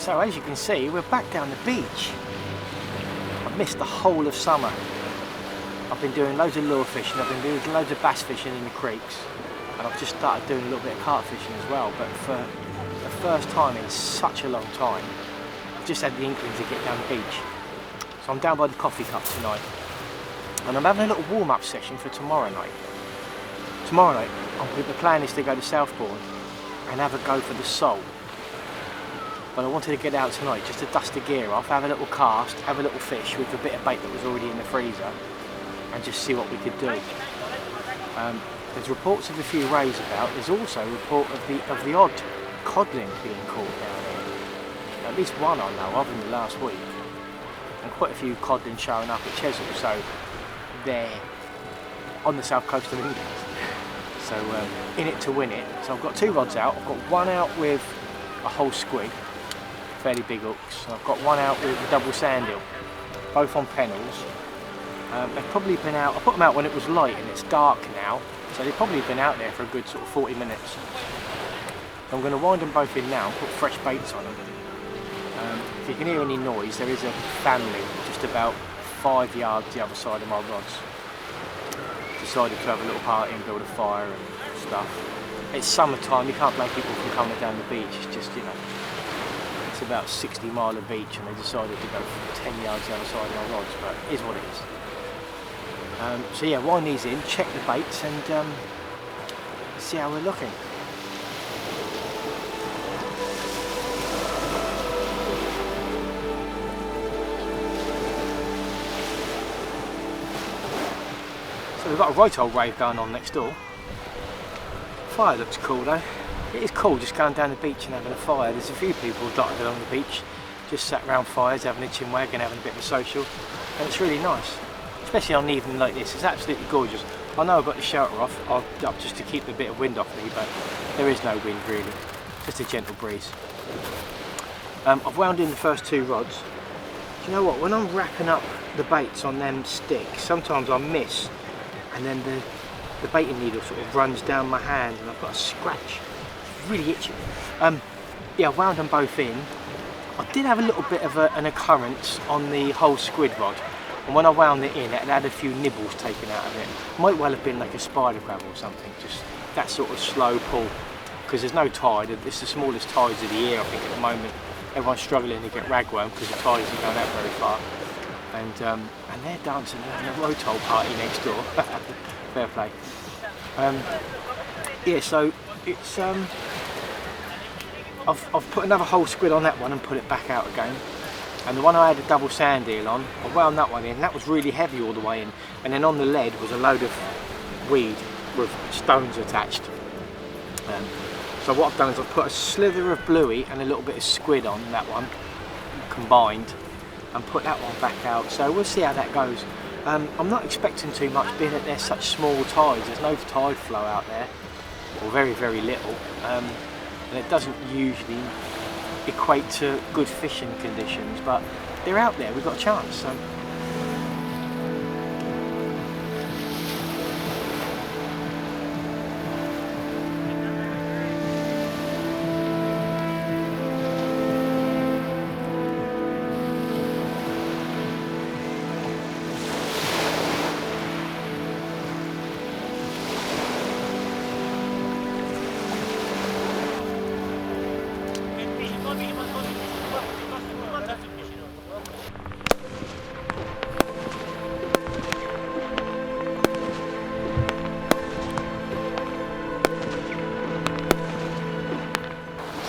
So as you can see, we're back down the beach. I've missed the whole of summer. I've been doing loads of lure fishing, I've been doing loads of bass fishing in the creeks, and I've just started doing a little bit of carp fishing as well, but for the first time in such a long time, I've just had the inkling to get down the beach. So I'm down by the coffee cup tonight, and I'm having a little warm-up session for tomorrow night. Tomorrow night, the plan is to go to Southbourne and have a go for the sole. But I wanted to get out tonight just to dust the gear off, have a little cast, have a little fish with a bit of bait that was already in the freezer, and just see what we could do. There's reports of a few rays about. There's also a report of the odd codling being caught down here. At least one I know of in the last week, and quite a few codling showing up at Chesil. So they're on the south coast of England. So in it to win it. So I've got two rods out. I've got one out with a whole squid, fairly big hooks. And I've got one out with a double sand eel, both on pennels. They've probably been out, I put them out when it was light and it's dark now, so they've probably been out there for a good sort of 40 minutes. I'm going to wind them both in now and put fresh baits on them. If you can hear any noise, there is a family just about 5 yards the other side of my rods. Decided to have a little party and build a fire and stuff. It's summertime, you can't blame people from coming down the beach, it's just, you know, it's about 60 mile of beach and they decided to go 10 yards the other side of my rods, but it is what it is. So yeah, wind these in, check the baits and see how we're looking. So we've got a right old rave going on next door. Fire looks cool though. It is cool just going down the beach and having a fire. There's a few people dotted along the beach, just sat round fires, having a chin wag and having a bit of a social, and it's really nice. Especially on an evening like this, it's absolutely gorgeous. I know I've got the shelter off, up just to keep a bit of wind off me, but there is no wind really, just a gentle breeze. I've wound in the first two rods. Do you know what, when I'm wrapping up the baits on them sticks, sometimes I miss, and then the baiting needle sort of runs down my hand and I've got a scratch. It's really itchy. Yeah, I wound them both in. I did have a little bit of an occurrence on the whole squid rod. And when I wound it in, it had a few nibbles taken out of it. Might well have been like a spider crab or something, just that sort of slow pull. Because there's no tide, it's the smallest tides of the year I think at the moment. Everyone's struggling to get ragworm because the tide isn't going out very far. And they're dancing around the rotole party next door. Fair play. Yeah, so it's I've put another whole squid on that one and put it back out again. And the one I had a double sand eel on, I wound that one in. That was really heavy all the way in. And then on the lead was a load of weed with stones attached. So what I've done is I've put a slither of bluey and a little bit of squid on that one, combined, and put that one back out. So we'll see how that goes. I'm not expecting too much, being that there's such small tides. There's no tide flow out there, or very, very little. And it doesn't usually equate to good fishing conditions, but they're out there, we've got a chance. So.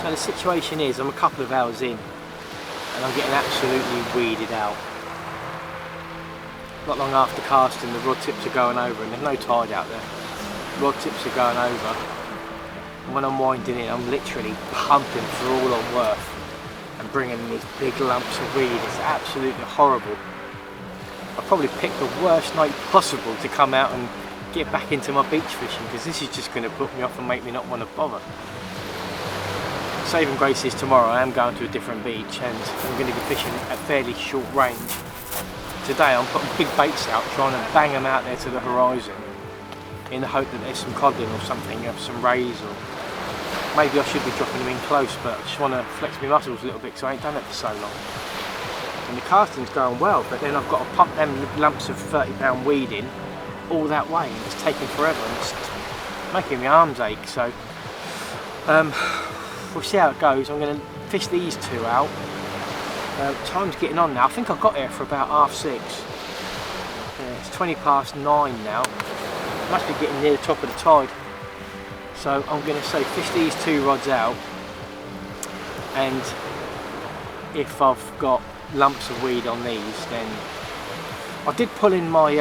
So the situation is, I'm a couple of hours in and I'm getting absolutely weeded out. Not long after casting, the rod tips are going over and there's no tide out there. Rod tips are going over, and when I'm winding in, I'm literally pumping for all I'm worth and bringing in these big lumps of weed. It's absolutely horrible. I probably picked the worst night possible to come out and get back into my beach fishing, because this is just going to put me off and make me not want to bother. Saving grace is tomorrow. I am going to a different beach and I'm going to be fishing at fairly short range. Today I'm putting big baits out, trying to bang them out there to the horizon in the hope that there's some codling or something, some rays or maybe I should be dropping them in close, but I just want to flex my muscles a little bit because I ain't done it for so long. And the casting's going well, but then I've got to pump them lumps of 30-pound weed in all that way, and it's taking forever and it's making my arms ache. So we'll see how it goes. I'm going to fish these two out. Time's getting on now. I think I got here for about 6:30. Yeah, it's 9:20 now. Must be getting near the top of the tide. So I'm going to say fish these two rods out, and if I've got lumps of weed on these, then I did pull in my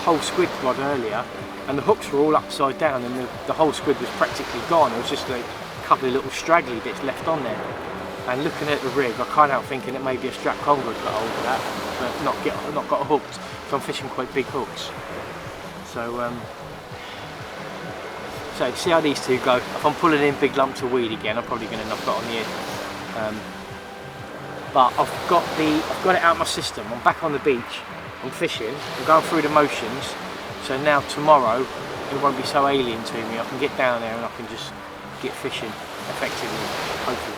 whole squid rod earlier, and the hooks were all upside down, and the whole squid was practically gone. There was just like a couple of little straggly bits left on there. And looking at the rig, I can't help thinking that maybe a strap conger had got hold of that, but not got hooked. So I'm fishing quite big hooks. So see how these two go. If I'm pulling in big lumps of weed again, I'm probably going to knock it on the head. But I've got it out of my system. I'm back on the beach. I'm fishing. I'm going through the motions. So now tomorrow it won't be so alien to me. I can get down there and I can just get fishing effectively, hopefully.